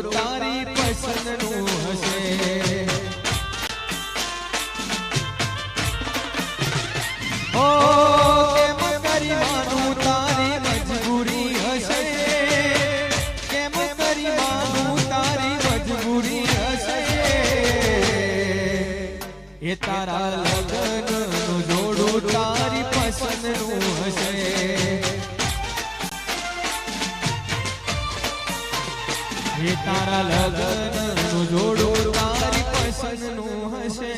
તારી પસંદનું હશે ઓ કેમ કરી માનું તારી મજબૂરી હશે કેમ કરી માનું તારી મજબૂરી હશે એ તારા લગ્નનું જોડું તારી પસંદનું હશે એ તારા લગ્નનું જોડું તારી પસંદનું હશે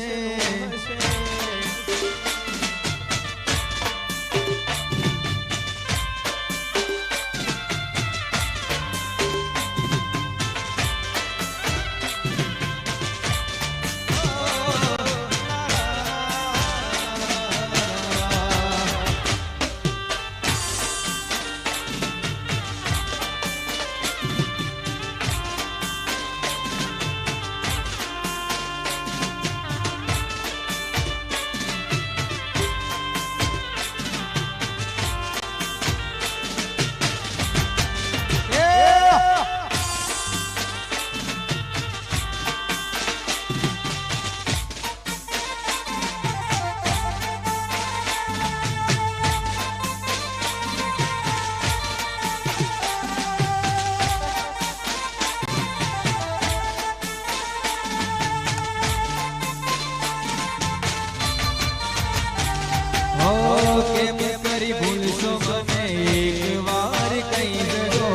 કેમ કરી ભૂલશો મને એક વાર કહી દેજો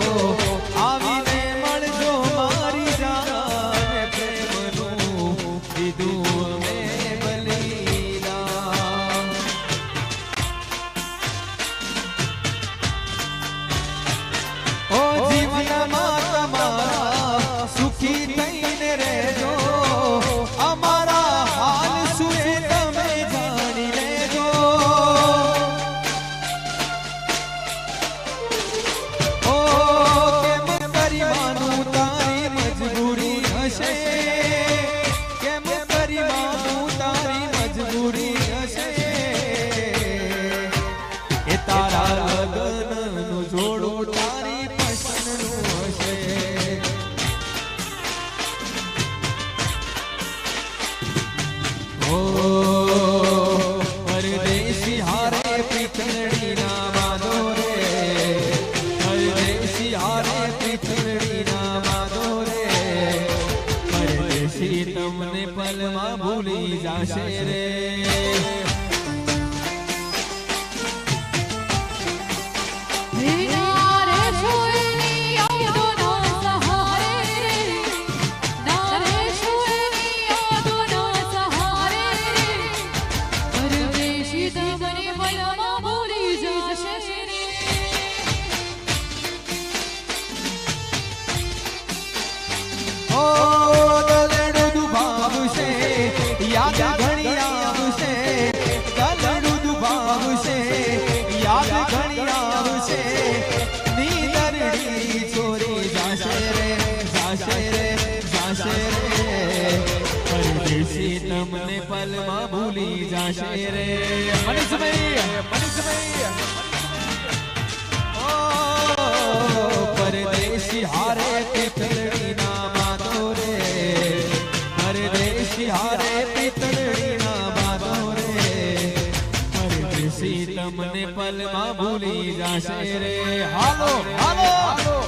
આવીને મળજો મારી જાન પ્રેમનું દીધું મેં બલિદાન ઓ જીવનમાં તમારા સુખી થઈને રહેજો અમારા હાલ શું તમે જાણી લેજો કેમ કરી માનું તારી મજબૂરી હશે એ તારા લગ્નનું જોડું તારી પસંદનું હશે ઓ પરદેશી હારે પીતળી ના બાંધો રે પરદેશી હારે પીતળી ના બાંધો રે તમને પલમાં ભૂલી જાશે રે યાદ ઘણી આવશે ગલડું દુભાવશે યાદ ઘણી આવશે નીંદરડી ચોરી જાશે રે જાશે રે જાશે રે પરદેશી તમને પલમાં ભૂલી જાશે રે મનીષભાઈ ઓ પરદેશી હારે પીતળી ના બાંધો રે પરદેશી હારે પીતળી ના બાંધો રે પરદેશી તમને પલમાં ભૂલી જાશે રે હાલો હાલો